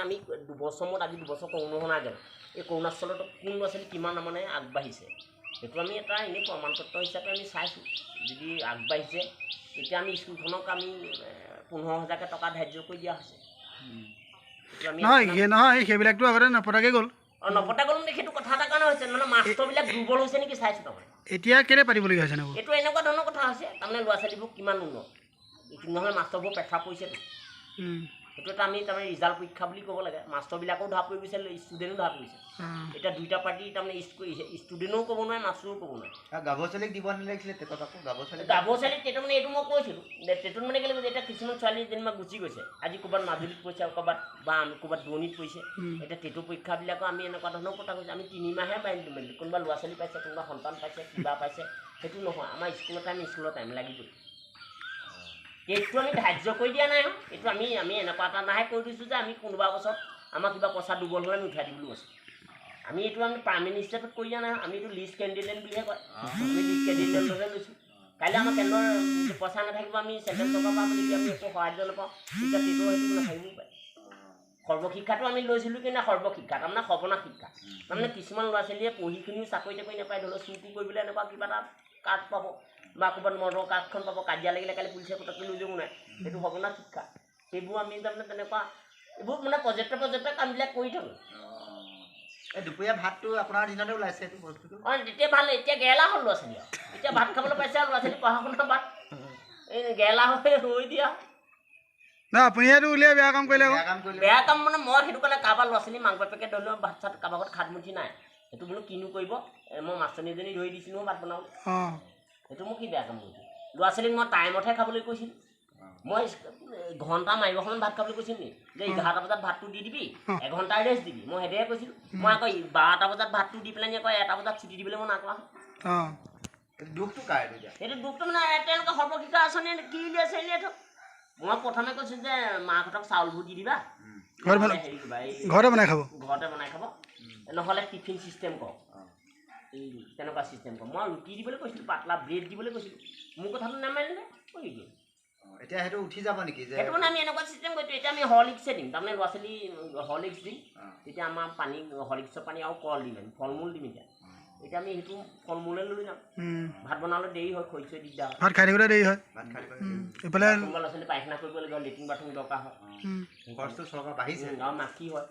আমি দুবছৰ আজি দুবছৰ কৰোণা গ'ল এই কৰোণাস্থলত কোন ল'ৰা ছোৱালী কিমান মানে আগবাঢ়িছে সেইটো আমি এটা এনেই প্ৰমাণপত্ৰ হিচাপে আমি চাইছোঁ যদি আগবাঢ়িছে তেতিয়া আমি স্কুলখনক আমি 15,000 টকা ধাৰ্য কৰি দিয়া হৈছে নহয় সেইবিলাকতো আগতে নপতাকৈ গ'ল নপতা গ'ল মানে সেইটো কথা এটা কাৰণে হৈছে মানে মাষ্টৰবিলাক দুৰ্বল হৈছে নেকি চাইছোঁ তাৰমানে এতিয়া কেলৈ পাতিবলগীয়া হৈছে এইটো এনেকুৱা ধৰণৰ কথা হৈছে তাৰমানে ল'ৰা ছোৱালীবোৰ কিমান উন্নত নহ'লে মাষ্টৰবোৰ পেচা পৰিছেতো সেইটো এটা আমি তাৰমানে ৰিজাল্ট পৰীক্ষা বুলি ক'ব লাগে মাষ্টৰবিলাকেও ধৰা পৰি গৈছে ষ্টুডেণ্টো ধৰা পৰিছে এতিয়া দুইটা পাৰ্টি তাৰমানে ষ্টুডেণ্টেও ক'ব নোৱাৰে মাষ্টৰেও ক'ব নোৱাৰে গাভৰু ছোৱালীক দিব নালাগিছিলে টেটত আকৌ গাভৰু ছোৱালী টেটত মানে এইটো মই কৈছিলোঁ টেটত মানে কেলৈ কৈছে এতিয়া কিছুমান ছোৱালী যেনিবা গুচি গৈছে আজি ক'ৰবাত মাজুলীত পৰিছে আৰু ক'ৰবাত বা আমি ক'ৰবাত দূৰণিত পৰিছে এতিয়া টেটৰ পৰীক্ষাবিলাকো আমি এনেকুৱা ধৰণৰ কথা কৈছোঁ আমি 3 মাহে বান্ধি মেলি কোনোবা ল'ৰা ছোৱালী পাইছে কোনোবা সন্তান পাইছে কিবা পাইছে সেইটো নহয় আমাৰ স্কুলৰ টাইম লাগিবই এইটো আমি ধাৰ্য কৰি দিয়া নাই এইটো আমি এনেকুৱা এটা নাহে কৈ দিছোঁ যে আমি কোনোবা বছৰত আমাৰ কিবা পইচা দুৰ্বল হ'লে আমি উঠাই দিবলৈ কৈছোঁ আমি এইটো আমি প্ৰাইমেৰী ষ্টেটত কৰি দিয়া নাই আমি এইটো লিষ্ট কেণ্ডিডেট বুলিহে কয় আমি লিষ্ট কেণ্ডিডেটহে লৈছোঁ কাইলৈ আমাৰ কেন্দ্ৰৰ পইচা নাথাকিব আমি চেণ্ট্ৰেল টকা পাম যদি আমি একো সাহায্য নাপাওঁ তেতিয়া সেইটো সেইটো নাথাকিবও পাৰে সৰ্বশিক্ষাটো আমি লৈছিলোঁ কিন্তু সৰ্বশিক্ষা তাৰমানে সৰ্বনাশ শিক্ষা তাৰমানে কিছুমান ল'ৰা ছোৱালীয়ে পঢ়ি শুনিও চাকৰি তাকৰি নাপায় ধৰি লওক চুটি কৰিবলৈ এনেকুৱা কিবা এটা কাৰ্ড পাব বা ক'ৰবাত মদৰ কাৰ্ডখন পাব কাজিয়া লাগিলে কালি পুলিচে পটককৈ লৈ যাব নাই সেইটো সৰ্বনাশ শিক্ষা সেইবোৰ আমি তাৰমানে তেনেকুৱা এইবোৰ মানে প্ৰজেক্টৰ কামবিলাক কৰি থাকোঁ এই দুপৰীয়া ভাতটো আপোনাৰ দিনতে ওলাইছে এইটো বস্তুটো তেতিয়া ভাল এতিয়া গেলা হ'ল ল'ৰা ছোৱালী এতিয়া ভাত খাবলৈ পাইছে আৰু ল'ৰা ছোৱালী পঢ়া শুনা ভাত এই গেলা হৈ ৰৈ দিয়া না আপুনি এইটো উলিয়াই বেয়া কাম কৰিলে বেয়া কাম মানে মই সেইটো কাৰণে কাৰোবাৰ ল'ৰা ছোৱালী মাক বাপেকে ধৰি লওক ভাত চাত কাৰোবাৰ ঘৰত খাটমুঠি নাই সেইটো বোলো কিনো কৰিব মই মাষ্টৰনী এজনী ধৰি দিছিলোঁ ভাত বনাবলৈ সেইটো মোক কি বেয়া কাম কৰিছোঁ ল'ৰা ছোৱালীক মই টাইমতহে খাবলৈ কৈছিলোঁ মই ঘণ্টা মাৰিব সময়ত ভাত খাবলৈ কৈছিলোঁ নি যে 11টা বজাত ভাতটো দি দিবি এঘণ্টা ৰেষ্ট দিবি মই সেইদৰে কৈছিলোঁ মই আকৌ 12টা বজাত ভাতটো দি পেলাই আকৌ 1টা বজাত ছুটি দিবলৈ মই নাকোৱা দুখটো কাৰ সেইটো দুখটো মানে তেওঁলোকে সৰ্বশিক্ষা আঁচনি কি উলিয়াইছে উলিয়াই মই প্ৰথমে কৈছোঁ যে মাকহঁতক চাউলবোৰ দি দিবা ঘৰতে বনাই খাব নহ'লে টিফিন চিষ্টেম কৰক এই তেনেকুৱা চিষ্টেম কৰক মই ৰুটি দিবলৈ কৈছিলোঁ পাতলা ব্ৰেড দিবলৈ কৈছিলোঁ মোৰ কথাটো নামানিলে কৰি দিয়ে এতিয়া সেইটো উঠি যাব নেকি যে সেইটো মানে আমি এনেকুৱা চিষ্টেম কৰিছোঁ এতিয়া আমি হৰলিক্সে দিম তাৰমানে ল'ৰা ছোৱালী হৰলিক্স দিম তেতিয়া আমাৰ পানী হৰলিক্সৰ পানী আৰু কল দিম আমি ফল মূল দিম এতিয়া আমি সেইটো ফল মূলে লৈ যাম ভাত বনালে দেৰি হয় খৰি চৰি দিগদাৰ ভাত খাই থাকিবলৈ দেৰি হয় এইফালে কোনোবা ল'ৰা ছোৱালী পায়খানা কৰিব লাগিব লেট্ৰিন বাথৰুম দৰকাৰ হয় খৰচটো চৰকাৰ বাঢ়িছে আৰু মাটি হয়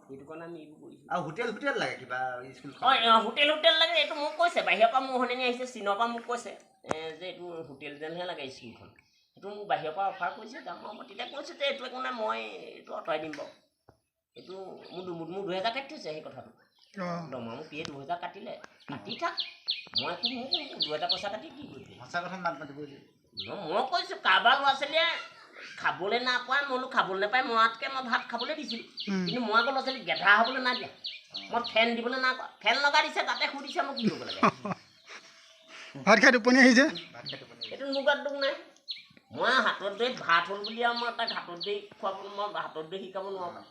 সেইটো কাৰণে আমি এইবোৰ কৰিছোঁ আৰু হোটেল লাগে কিবা স্কুলখন হোটেল লাগে এইটো মোক কৈছে বাহিৰৰ পৰা মোৰ সলনি আহিছে চীনৰ পৰা মোক কৈছে যে এইটো হোটেল যেনহে লাগে স্কুলখন সেইটো মোক বাহিৰৰ পৰা অফাৰ কৰিছে যাম মই তেতিয়া কৈছোঁ যে এইটো একো নাই মই এইটো আঁতৰাই দিম বাৰু এইটো মোৰ 2000 কাটি থৈছে সেই কথাটো দৰমহা মোক দিয়ে 2000 কাটিলে কাটি থাক মই একো মোক 2000 পইচা কাটি কি কৰিছোঁ সঁচা কথা মাত মাতিব মই কৈছোঁ কাৰোবাৰ ল'ৰা ছোৱালীয়ে খাবলৈ নাপায় মই বোলো খাবলৈ নাপায় মৰাতকৈ মই ভাত খাবলৈ দিছিলোঁ কিন্তু মই আকৌ ল'ৰা ছোৱালী গেধা হ'বলৈ নাই দিয়া মই ফেন দিবলৈ নাই কোৱা ফেন লগাই দিছে তাতে সুধিছে মই কি কৰিব লাগে ভাত খাই টোপনি আহিছে এইটো মোৰ গাত দুখ নাই মই হাতত ধৰি ভাত হ'ল বুলি আৰু মই তাক হাতত ধৰি খুৱাবলৈ মই হাতত ধৰি শিকাব নোৱাৰোঁ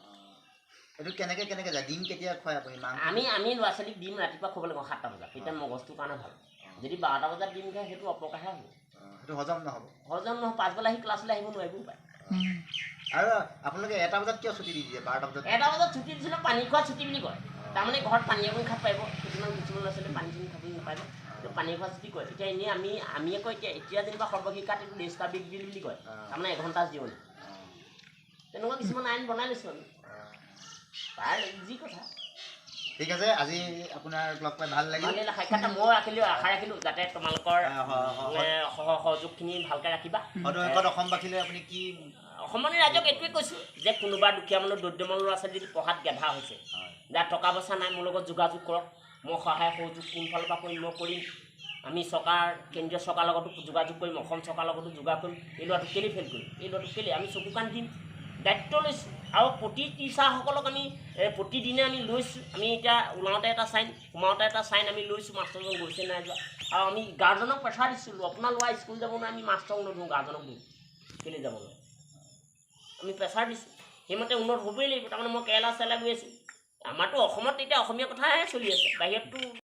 এইটো কেনেকৈ যায় দিন কেতিয়া খুৱাই আপুনি আমি ল'ৰা ছোৱালীক দিম ৰাতিপুৱা খুৱাব লাগিব 7টা বজাত তেতিয়া মগজটোৰ কাৰণে ভাল যদি 12টা বজাত দিম খায় সেইটো অপকাৰহে হ'ব সেইটো হজম নহয় পাছবেলা আহি ক্লাছলৈ আহিব নোৱাৰিবও পাৰে আৰু আপোনালোকে 1টা বজাত কিয় ছুটি দি দিয়ে 12টা বজাত 1টা বজাত ছুটি দিছিলে পানী খোৱা ছুটি বুলি কয় তাৰমানে ঘৰত পানী অকণ খাব পাৰিব কিছুমান ল'ৰা ছোৱালী পানী চানী খাবলৈ নাপাৰিব পানী খোৱা ছুটি কয় এতিয়া এনেই আমি আকৌ এতিয়া যেনিবা সৰ্বশিক্ষাত এইটো ৰেষ্টা বিগ ডিল বুলি কয় তাৰমানে এঘণ্টা জিৰণি তেনেকুৱা কিছুমান আইন বনাই লৈছোঁ আমি তাৰ যি কথা ঠিক আছে আজি আপোনাৰ লগ পাই ভাল লাগিল সাক্ষাৎ মই আশা ৰাখিলোঁ যাতে তোমালোকৰ সহযোগখিনি ভালকৈ ৰাখিবা অসমবাসীলৈ আপুনি কি অসমনি ৰাইজক এইটোৱে কৈছোঁ যে কোনোবা দুখীয়া মানুহ দৰিদ্ৰমান ল'ৰা ছোৱালী যদি পঢ়াত গেধা হৈছে যাৰ টকা পইচা নাই মোৰ লগত যোগাযোগ কৰক মই সহায় সহযোগ কোনফালৰ পৰা কৰিম মই কৰিম আমি কেন্দ্ৰীয় চৰকাৰৰ লগতো যোগাযোগ কৰিম অসম চৰকাৰৰ লগতো যোগাযোগ কৰিম এই ল'ৰাটো কেলৈ ফেইল কৰিম এই ল'ৰাটো কেলৈ আমি চকু কাণ দিম দায়িত্ব লৈছোঁ আৰু প্ৰতি টিচাৰসকলক আমি প্ৰতিদিনে আমি লৈছোঁ আমি এতিয়া ওলাওঁতে এটা চাইন সোমাওঁতে এটা চাইন আমি লৈছোঁ মাষ্টৰজন গৈছে নাই যোৱা আৰু আমি গাৰ্জেনক প্ৰেছাৰ দিছিলোঁ আপোনাৰ ল'ৰা স্কুল যাব নোৱাৰে আমি মাষ্টৰক নধৰোঁ গাৰ্জেনক দিওঁ কেলৈ যাব নোৱাৰে আমি প্ৰেছাৰ দিছোঁ সেইমতে উন্নত হ'বই লাগিব তাৰমানে মই কেৰেলা চেৰেলা গৈ আছোঁ আমাৰতো অসমত এতিয়া অসমীয়া কথাহে চলি আছে বাহিৰততো